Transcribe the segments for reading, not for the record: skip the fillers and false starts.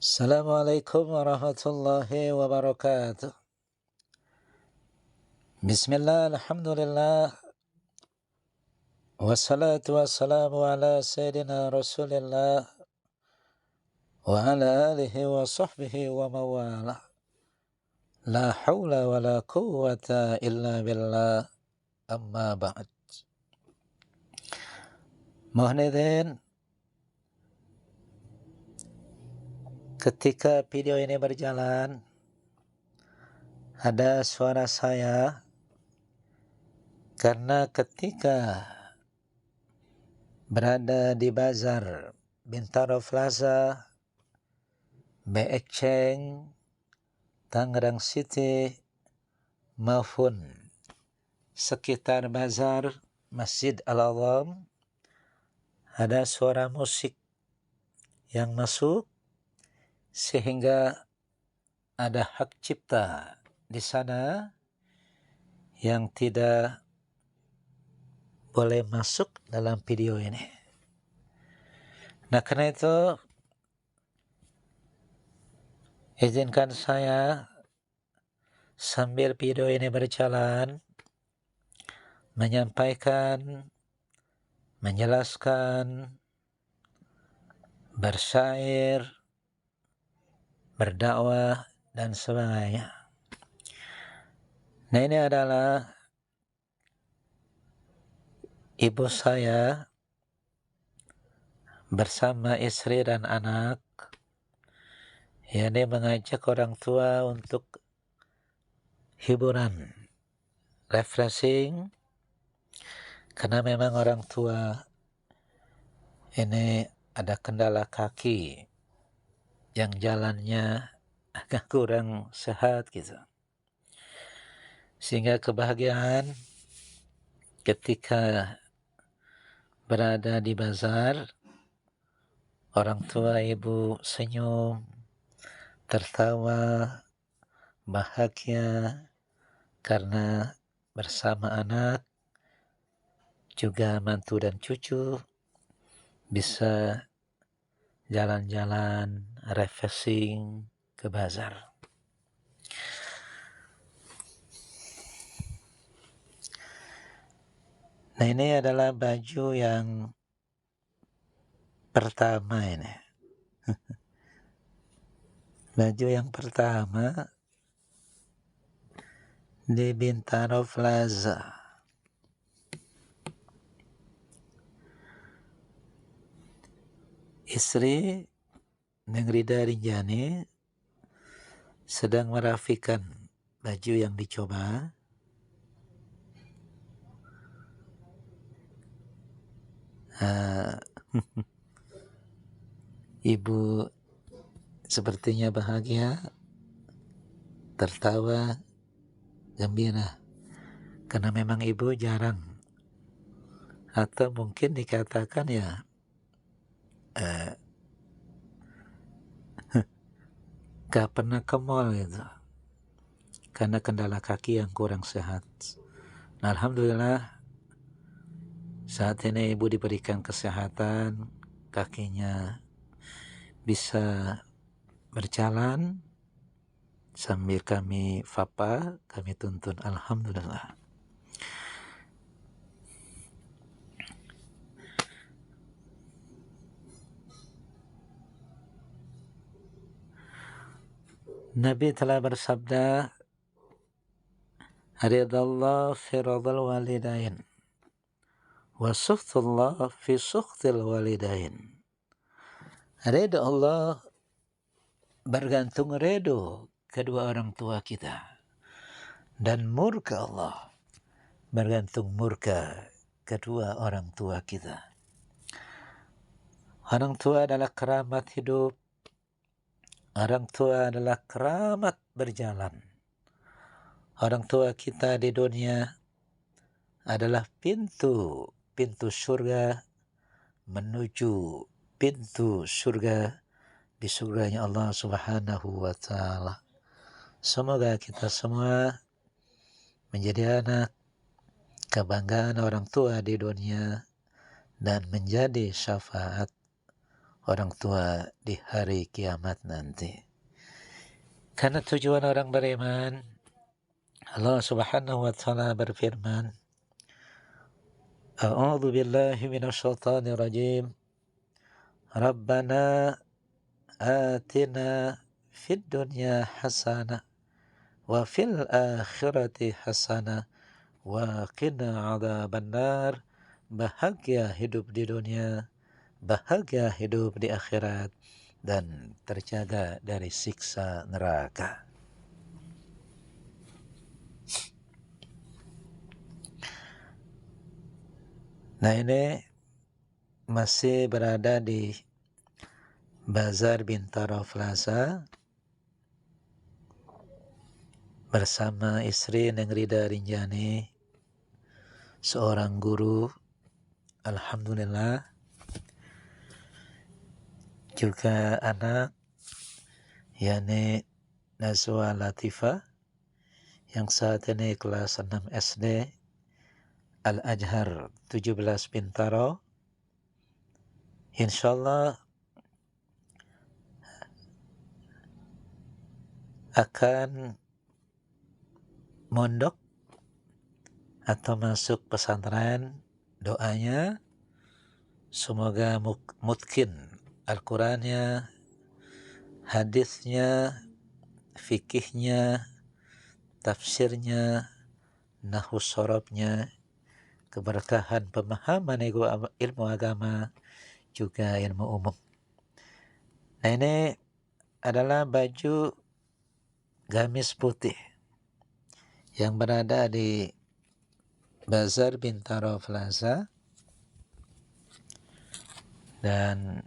Assalamualaikum warahmatullahi wabarakatuh. Bismillah, alhamdulillah, wassalatu wassalamu ala sayyidina rasulillah wa ala alihi wa sahbihi wa mawala. La hawla wa la quwwata illa billah, amma ba'd. Mohon izin, ketika video ini berjalan, ada suara saya karena ketika berada di Bazar Bintaro Plaza, Beekceng, Tangerang City, maupun sekitar Bazar Masjid Al-Azham, ada suara musik yang masuk sehingga ada hak cipta di sana yang tidak boleh masuk dalam video ini. Nah, karena itu izinkan saya sambil video ini berjalan menyampaikan, menjelaskan, bersyair, berdakwah, dan sebagainya. Nah, ini adalah ibu saya bersama istri dan anak, yakni mengajak orang tua untuk hiburan, refreshing, karena memang orang tua ini ada kendala kaki yang jalannya agak kurang sehat gitu. Sehingga kebahagiaan ketika berada di bazar, orang tua ibu senyum, tertawa, bahagia karena bersama anak, juga mantu dan cucu bisa jalan-jalan, refreshing ke bazar. Nah, ini adalah baju yang pertama ini. Baju yang pertama di Bintaro Plaza. Istri Nengrida Rinjani sedang merapikan baju yang dicoba. Ibu sepertinya bahagia, tertawa, gembira, karena memang ibu jarang, atau mungkin dikatakan ya gak pernah ke mall gitu, karena kendala kaki yang kurang sehat. Nah, alhamdulillah saat ini ibu diberikan kesehatan, kakinya bisa berjalan sambil kami fapa, kami tuntun, alhamdulillah. Nabi telah bersabda, ridallah fi ridal walidain wa sukhtullah fi sukhtil walidain. Ridha Allah bergantung ridho kedua orang tua kita, dan murka Allah bergantung murka kedua orang tua kita. Orang tua adalah keramat hidup, orang tua adalah keramat berjalan. Orang tua kita di dunia adalah pintu surga menuju pintu surga di surganya Allah Subhanahu wa ta'ala. Semoga kita semua menjadi anak kebanggaan orang tua di dunia dan menjadi syafaat orang tua di hari kiamat nanti. Karena tujuan orang beriman, Allah Subhanahu wa taala berfirman, A'udzu billahi minasyaitonir rajim. Rabbana atina fid dunya hasanah wa fil akhirati hasanah wa qina adzabannar. Bahagia hidup di dunia, bahagia hidup di akhirat, dan terjaga dari siksa neraka. Nah, ini masih berada di Bazar Bintaro Plaza bersama istri Neng Rida Rinjani, seorang guru, alhamdulillah, juga anak yakni Nazwa Latifah yang saat ini kelas 6 SD Al-Ajhar 17 Bintaro. Insyaallah akan mondok atau masuk pesantren. Doanya semoga mungkin Al-Qurannya, hadisnya, fikihnya, tafsirnya, nahwu sorobnya, keberkahan pemahaman ilmu agama, juga ilmu umum. Nah, ini adalah baju gamis putih yang berada di Bazar Bintaro Plaza, dan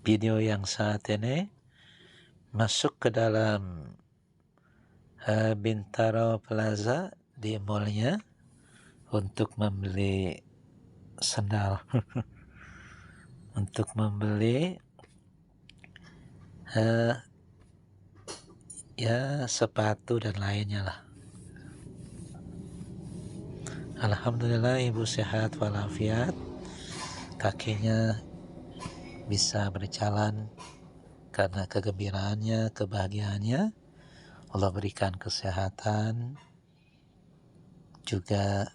video yang saat ini masuk ke dalam Bintaro Plaza di mallnya untuk membeli sandal untuk membeli ya sepatu dan lainnya lah. Alhamdulillah ibu sehat walafiat, kakinya bisa berjalan karena kegembiraannya, kebahagiaannya. Allah berikan kesehatan, juga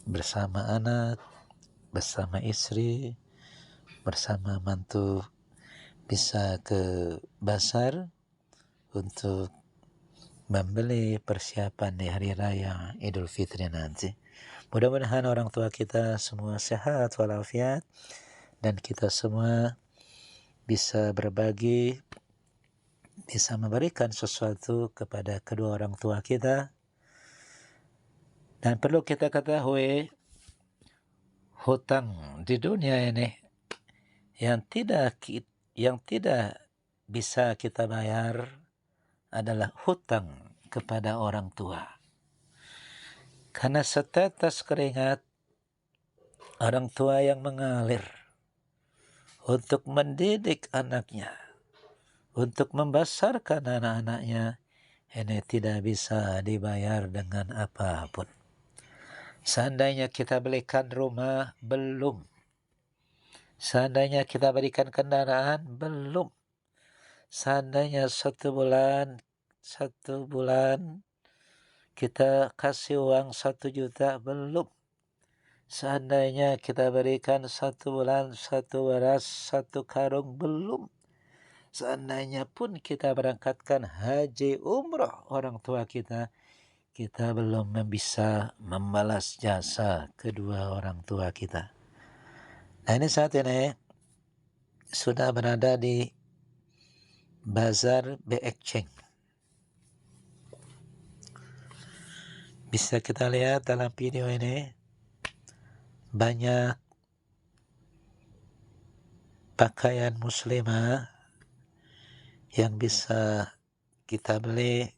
bersama anak, bersama istri, bersama mantu bisa ke pasar untuk membeli persiapan di hari raya Idul Fitri nanti. Mudah-mudahan orang tua kita semua sehat walafiat dan kita semua bisa berbagi, bisa memberikan sesuatu kepada kedua orang tua kita. Dan perlu kita ketahui, hutang di dunia ini yang tidak bisa kita bayar adalah hutang kepada orang tua. Karena setetes keringat orang tua yang mengalir untuk mendidik anaknya, untuk membesarkan anak-anaknya, ini tidak bisa dibayar dengan apapun. Seandainya kita belikan rumah, belum. Seandainya kita berikan kendaraan, belum. Seandainya satu bulan kita kasih uang 1 juta, belum. Seandainya kita berikan 1 bulan 1 beras 1 karung, belum. Seandainya pun kita berangkatkan haji umroh orang tua kita belum bisa membalas jasa kedua orang tua kita. Nah, ini saat ini sudah berada di Bazar Beekceng. Bisa kita lihat dalam video ini banyak pakaian muslimah yang bisa kita beli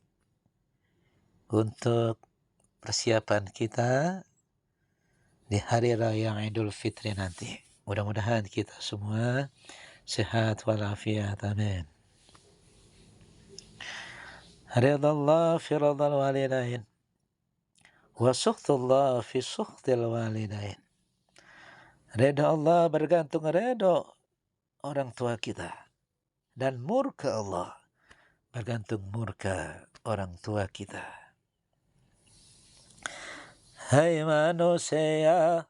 untuk persiapan kita di hari raya Idul Fitri nanti. Mudah-mudahan kita semua sehat walafiat. Amin. Ridallah fi ridal walidain wa sukhtullah fi sukhtil walidain. Ridha Allah bergantung ridho orang tua kita. Dan murka Allah bergantung murka orang tua kita. Hai manusia,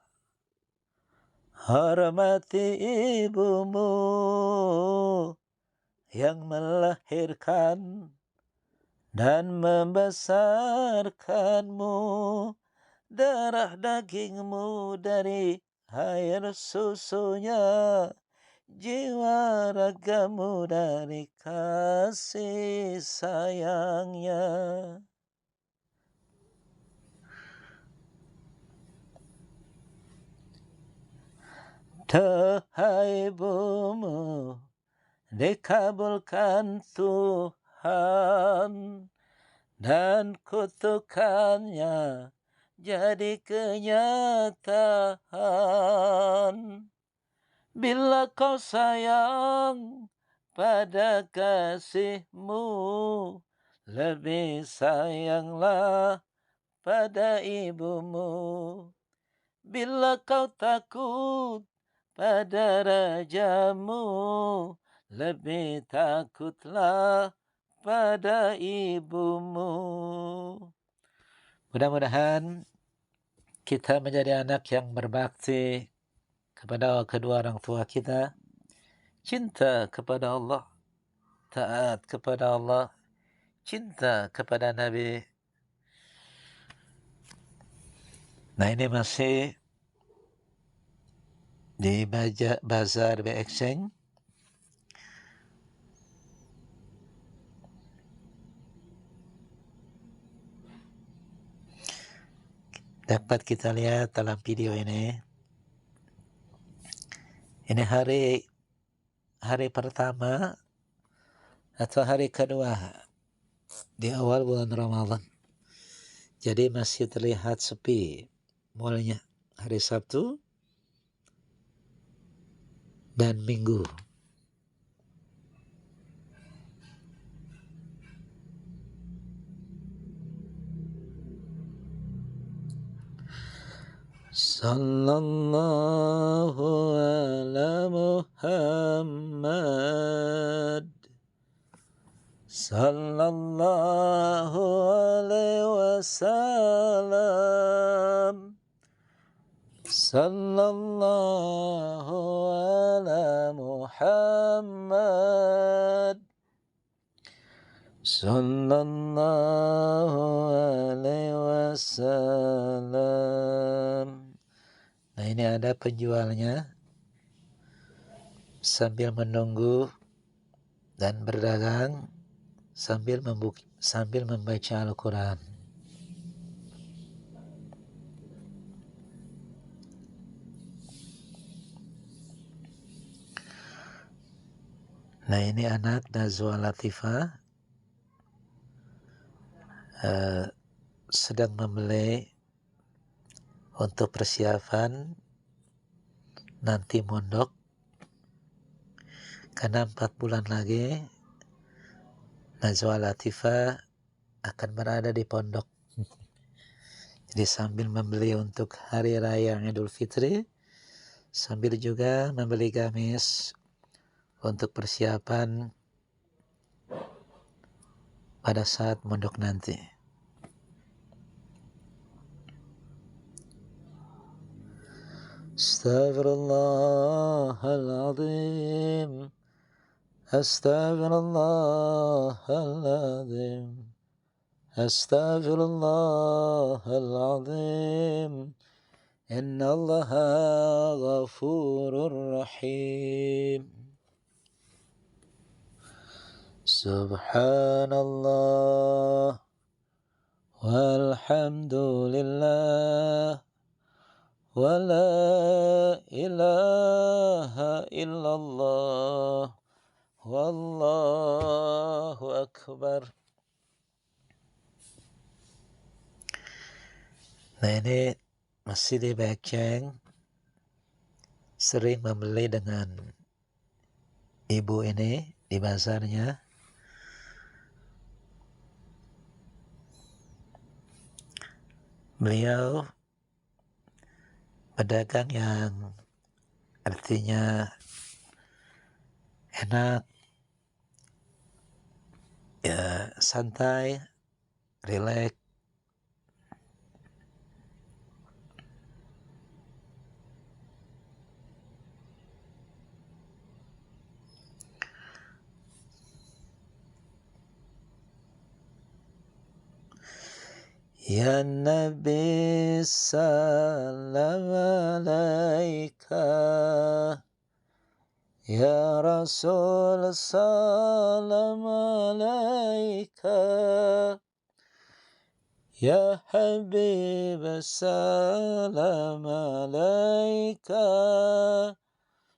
hormati ibumu yang melahirkan dan membesarkanmu. Darah dagingmu dari air susunya, jiwa ragamu dari kasih sayangnya. Tuhai ibumu, dikabulkan Tuhan dan kutukannya jadi kenyataan. Bila kau sayang pada kasihmu, lebih sayanglah pada ibumu. Bila kau takut pada rajamu, lebih takutlah pada ibumu. Mudah-mudahan kita menjadi anak yang berbakti kepada kedua orang tua kita, cinta kepada Allah, taat kepada Allah, cinta kepada Nabi. Nah, ini masih di Bazar BXN. Dapat kita lihat dalam video ini. Ini hari pertama atau hari kedua di awal bulan Ramadan. Jadi masih terlihat sepi mulanya hari Sabtu dan Minggu. Sallallahu ala Muhammad, sallallahu alaihi wasallam, sallallahu ala Muhammad, sallallahu alaihi wasallam. Nah, ini ada penjualnya sambil menunggu dan berdagang sambil membaca Al-Quran. Nah, ini anak Nazwa Latifah sedang membeli untuk persiapan nanti mondok, karena 4 bulan lagi Nazwa Latifah akan berada di pondok. Jadi sambil membeli untuk hari raya Idul Fitri, sambil juga membeli gamis untuk persiapan pada saat mondok nanti. Astaghfirullahaladzim, astaghfirullahaladzim, astaghfirullahaladzim. Innallaha ghafurur rahim. Subhanallah walhamdulillah wa la ilaha illallah wallahu akbar. Nah, ini masih di Bekeng, sering membeli dengan ibu ini di bazarnya. Beliau pedagang yang artinya enak, ya santai, rileks. Ya Nabi salam alaika, Ya Rasul salam alaika, Ya Habib salam alaika,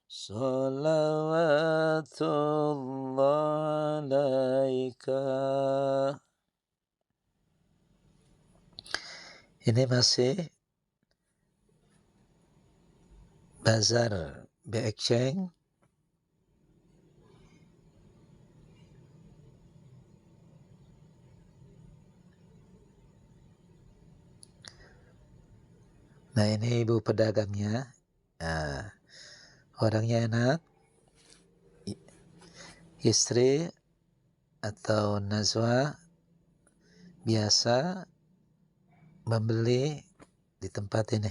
salawatullah alaika. Ini masih bazar BXChange. Nah ini ibu pedagangnya, nah, orangnya enak, istri atau Nazwa biasa membeli di tempat ini.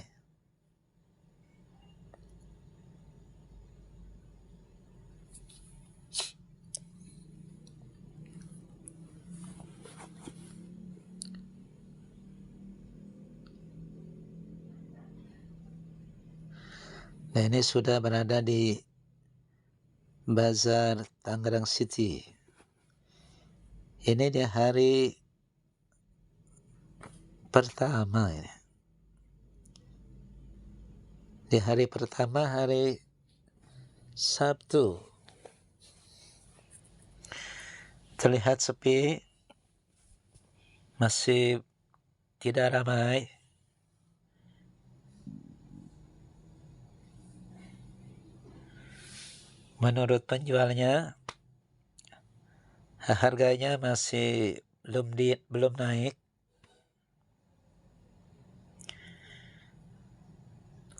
Nah ini sudah berada di Bazar Tangerang City. Ini di hari pertama ini. Di hari pertama, hari Sabtu. Terlihat sepi, masih tidak ramai. Menurut penjualnya, harganya masih belum naik.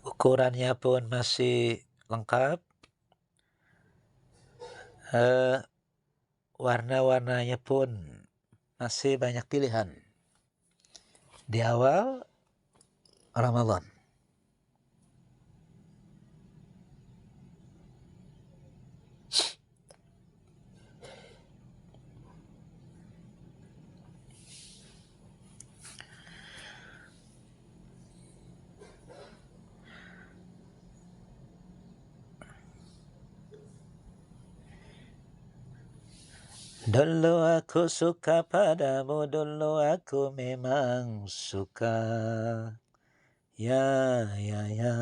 Ukurannya pun masih lengkap. Warna-warnanya pun masih banyak pilihan. Di awal Ramadan. Dulu aku suka padamu, dulu aku memang suka. Ya, ya, ya.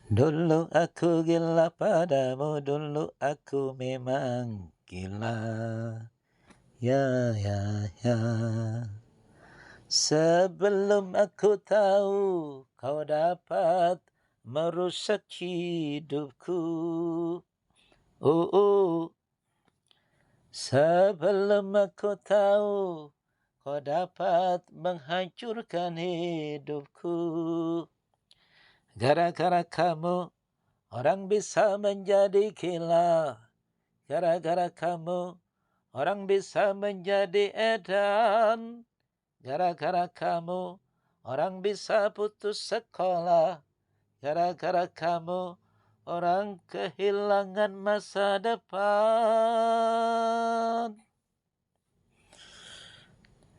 Dulu aku gila padamu, dulu aku memang gila. Ya, ya, ya. Sebelum aku tahu kau dapat merusak hidupku. Sebelum aku tahu kau dapat menghancurkan hidupku. Gara-gara kamu orang bisa menjadi gila. Gara-gara kamu orang bisa menjadi edan. Gara-gara kamu orang bisa putus sekolah. Gara-gara kamu orang kehilangan masa depan.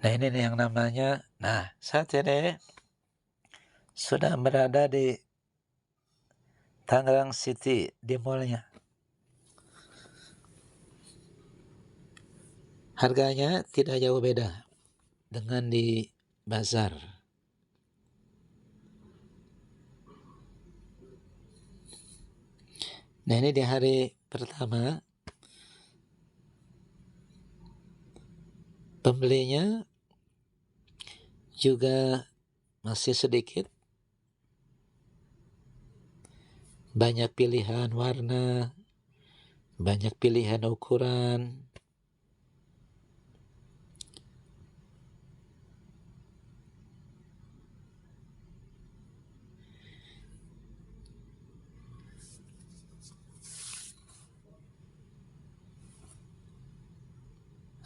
Nah ini nih yang namanya, nah saat ini sudah berada di Tangerang City, di mallnya. Harganya tidak jauh beda dengan di bazar. Nah ini di hari pertama, pembelinya juga masih sedikit. Banyak pilihan warna, banyak pilihan ukuran.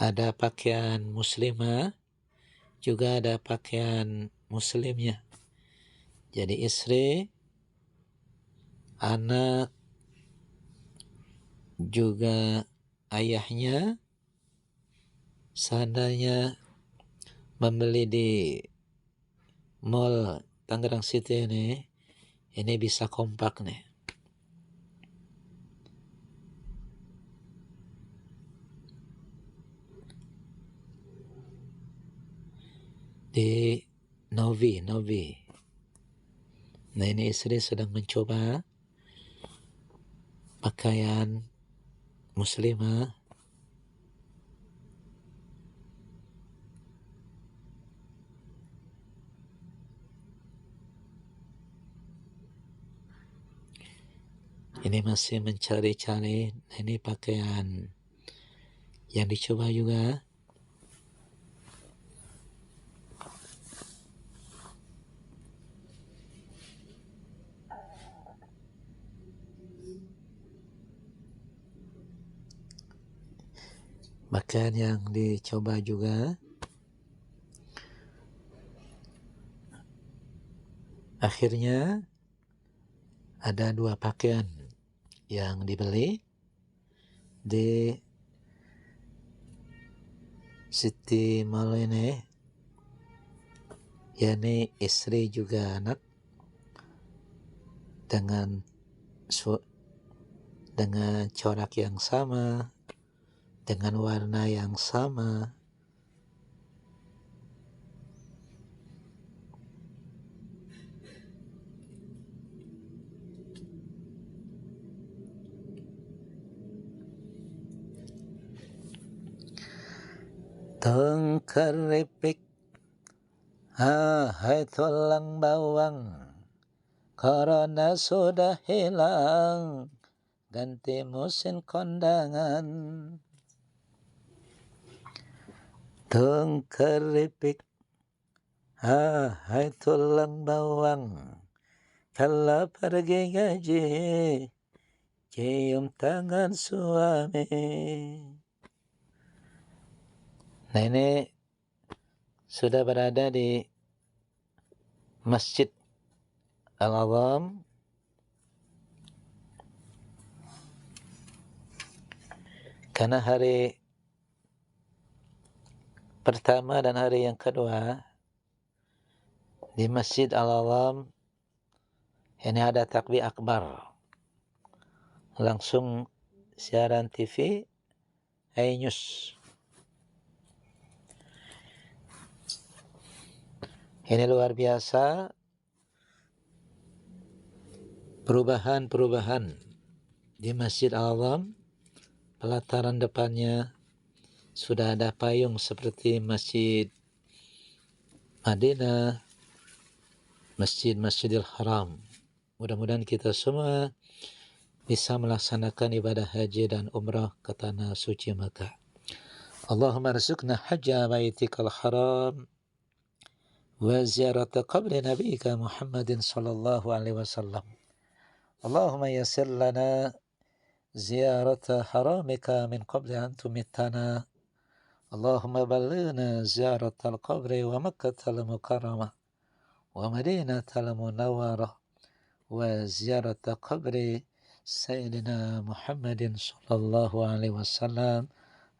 Ada pakaian muslimah, juga ada pakaian muslimnya. Jadi istri, anak, juga ayahnya seandainya membeli di mall Tangerang City ini bisa kompak nih. Di Novi. Nah, ini istri sedang mencoba pakaian muslimah. Ini masih mencari-cari. Nah, ini pakaian yang dicoba juga. Pakaian yang dicoba juga. Akhirnya ada 2 pakaian yang dibeli di City Mall ini, yakni istri juga anak, dengan corak yang sama, dengan warna yang sama. Tong keripik, hai tulang bawang, corona sudah hilang, ganti musim kondangan. Tong keripik, hai tulang bawang, kalau pergi gaji, cium tangan suami. Nah, ini sudah berada di Masjid Al-Azham. Karena hari pertama dan hari yang kedua di Masjid Al-Azham ini ada takbir akbar. Langsung siaran TV iNews. Ini luar biasa perubahan di Masjid Al-Azham. Pelataran depannya sudah ada payung seperti Masjid Madinah, Masjidil Haram. Mudah-mudahan kita semua bisa melaksanakan ibadah haji dan umrah ke tanah suci Makkah. Allahumma rizukna hajja baitikal haram wa ziyarata qabri nabiyyika Muhammadin sallallahu alaihi wasallam. Allahumma yassir lana ziyarata haramika min qabli an tumitana. Allahumma ballighna ziyaratal qabri wa Makkatal Mukarramah wa Madinatal Munawwarah wa ziyarata qabri Sayyidina Muhammadin sallallahu alaihi wasallam.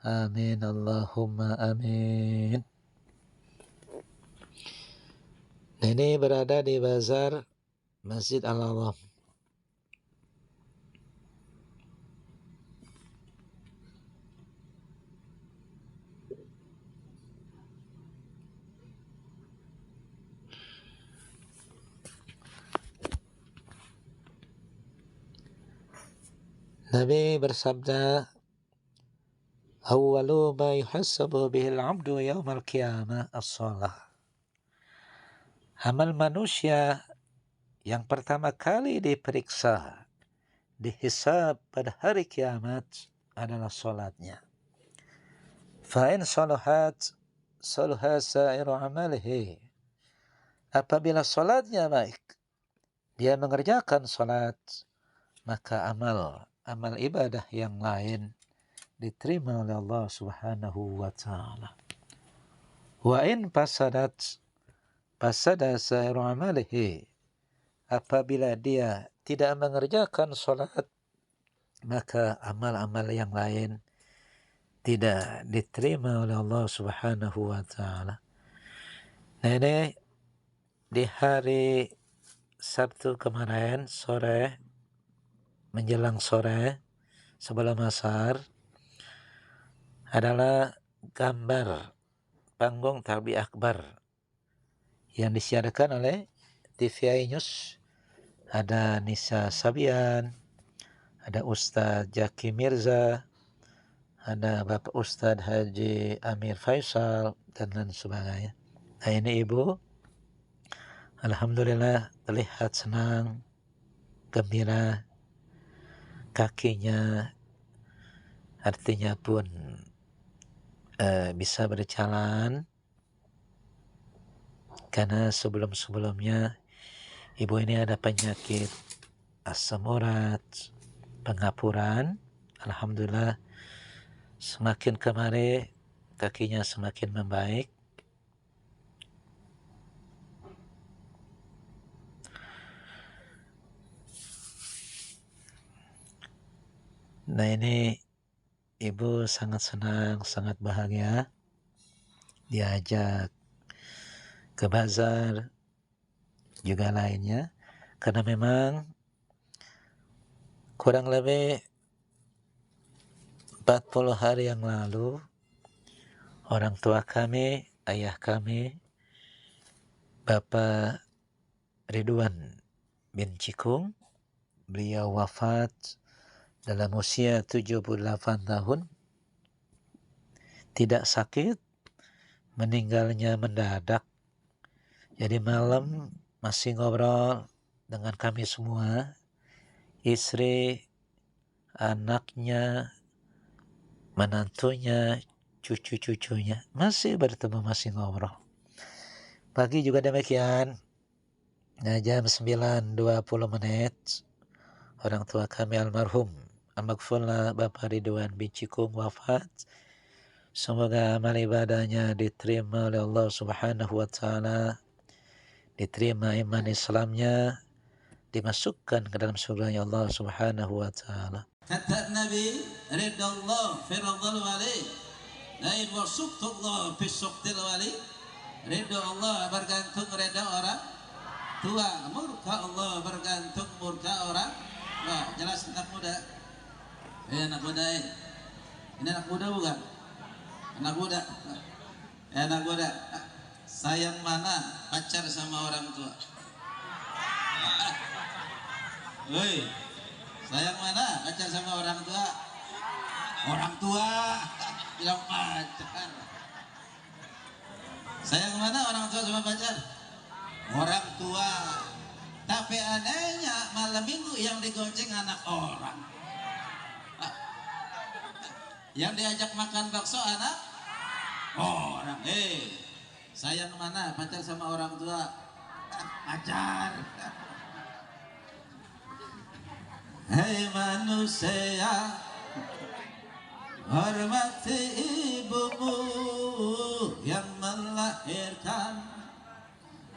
Amin Allahumma amin. Nah, ini berada di Bazar Masjid Al-Azham. Nabi bersabda, awwalu ma yuhassabu bihil abdu yawmal qiyamah as-salah. Amal manusia yang pertama kali diperiksa, dihisab pada hari kiamat adalah salatnya. Fa in salahat salaha sa'iru amalihi. Apabila salatnya baik, dia mengerjakan salat, maka amal ibadah yang lain diterima oleh Allah Subhanahu wa ta'ala. Wa in fasada sairu amalihi, apabila dia tidak mengerjakan sholat, maka amal-amal yang lain tidak diterima oleh Allah Subhanahu wa ta'ala. Nah, ini di hari Sabtu kemarin sore, menjelang sore sebelum asar, adalah gambar panggung Takbir Akbar yang disiarkan oleh TVI News. Ada Nisa Sabian, ada Ustadz Jaki Mirza, ada Bapak Ustadz Haji Amir Faisal, dan lain sebagainya. Nah, ini ibu, alhamdulillah terlihat senang, gembira, kakinya artinya pun bisa berjalan, karena sebelum-sebelumnya ibu ini ada penyakit asam urat, pengapuran. Alhamdulillah semakin kemari kakinya semakin membaik. Nah, ini ibu sangat senang, sangat bahagia diajak ke bazar juga lainnya, karena memang kurang lebih 40 hari yang lalu orang tua kami, ayah kami, Bapak Ridwan bin Cikung, beliau wafat dalam usia 78 tahun, tidak sakit, meninggalnya mendadak. Jadi malam masih ngobrol dengan kami semua, istri, anaknya, menantunya, cucu-cucunya, masih bertemu, masih ngobrol. Pagi juga demikian. Nah, jam 9.20 orang tua kami almarhum Al-Maghfurlah Bapak Ridwan bin Cikung wafat. Semoga amal ibadahnya diterima oleh Allah Subhanahu wa ta'ala, diterima iman Islamnya, dimasukkan ke dalam surganya Allah Subhanahu wa ta'ala. Kata Nabi, ridha Allah fi ridhal wali, lain wa suqtullah fi suqtil wali. Ridha Allah bergantung ridha orang tua, murka Allah bergantung murka orang. Wah, jelas anak muda. Anak muda ini anak muda bukan? Anak muda. Anak muda. Sayang mana pacar sama orang tua? Woi, sayang mana pacar sama orang tua? Orang tua bilang pacar. Sayang mana orang tua sama pacar? Orang tua. Tapi anehnya malam minggu yang digonceng anak orang. Yang diajak makan bakso anak orang. Sayang mana pacar sama orang tua? Pacar. Hei manusia, hormati ibumu yang melahirkan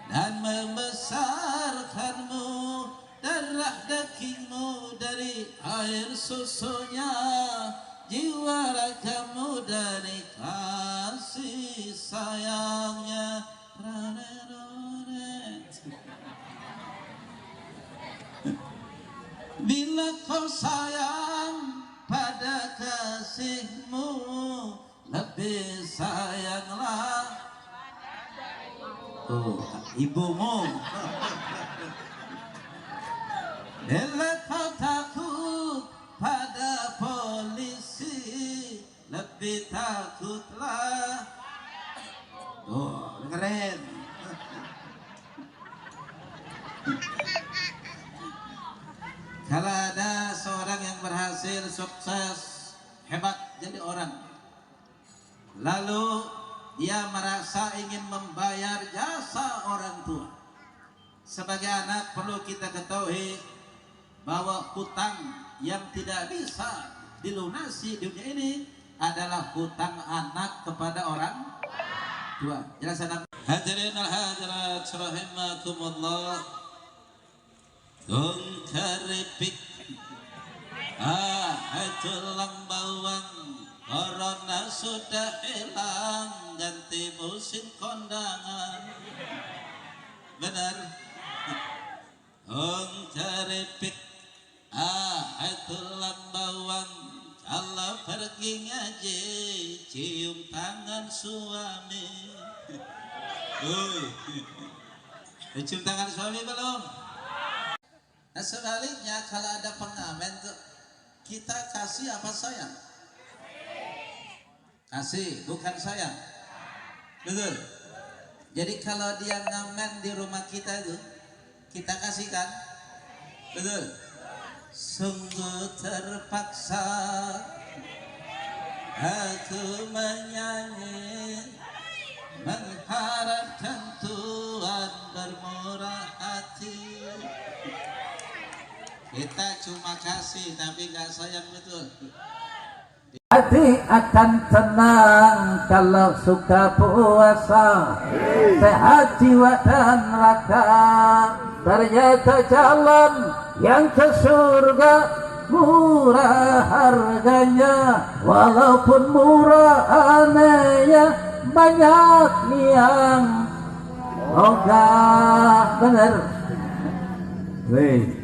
dan membesarkanmu, darah dagingmu dari air susunya, jiwa ragamu dari kasih sayangnya. Bila kau sayang pada kasihmu, lebih sayanglah ibumu. Bila kau takut pada polisi, lebih takutlah. Dengerin. Kalau ada seorang yang berhasil, sukses, hebat jadi orang, lalu dia merasa ingin membayar jasa orang tua. Sebagai anak perlu kita ketahui bahwa hutang yang tidak bisa dilunasi dunia ini adalah hutang anak kepada orang tua. Jelas anak? Hadirin hadirat rahimakumullah. Karipik tulang bawang, corona sudah hilang, ganti musim kondangan. Benar? Karipik tulang bawang, kalau pergi ngaji cium tangan suami. Cium tangan suami belum? Nah sebaliknya kalau ada pengamen tuh kita kasih apa sayang? Kasih, bukan sayang. Betul. Jadi kalau dia ngamen di rumah kita itu kita kasihkan. Betul. Sungguh terpaksa aku menyanyi mengharapkan Tuhan bermurah hati. Kita cuma kasih tapi gak sayang, betul. Hati akan tenang kalau suka puasa, sehat jiwa dan raga. Ternyata jalan yang ke surga murah harganya, walaupun murah anehnya banyak yang ogah. Bener. Wih,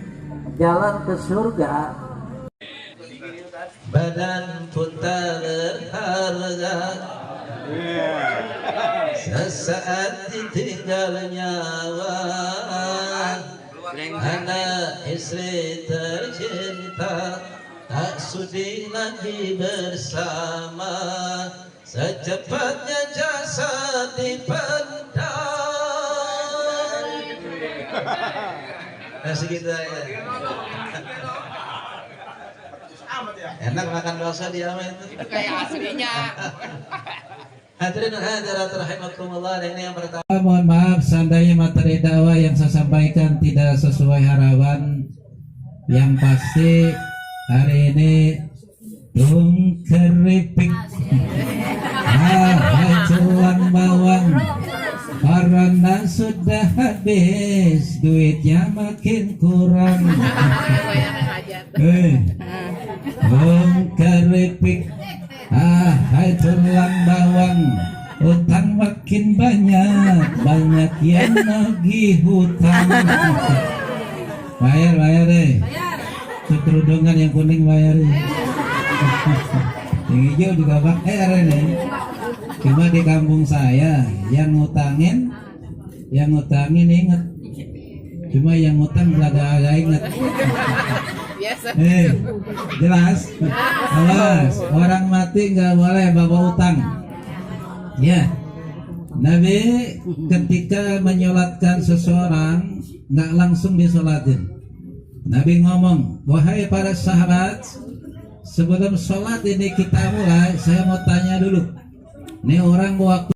jalan ke surga Badan pun tak berharga, sesaat ditinggal nyawa. Anak istri tercinta tak sudi lagi bersama, secepatnya jasad dipendam. Nah segitu aja. Enak makan dosa dia itu. Itu kayak aslinya. Hadirin hadirat rahimakumullah, ini yang pertama. Mohon maaf seandainya materi dakwah yang saya sampaikan tidak sesuai harapan. Yang pasti hari ini keripik cuan bawang karena sudah habis, duitnya makin kurang. Keripik tulang bawang, utang makin banyak yang nagih hutang. Bayar deh. Kerudungan yang kuning bayar. Yang hijau juga bayar nih. Cuma di kampung saya yang ngutangin inget. Cuma yang ngutang agak inget. Jelas? Awas, orang mati nggak boleh bawa utang. Ya, Nabi ketika menyolatkan seseorang nggak langsung disolatin. Nabi ngomong, wahai para sahabat, sebelum sholat ini kita mulai, saya mau tanya dulu. Nih orang waktu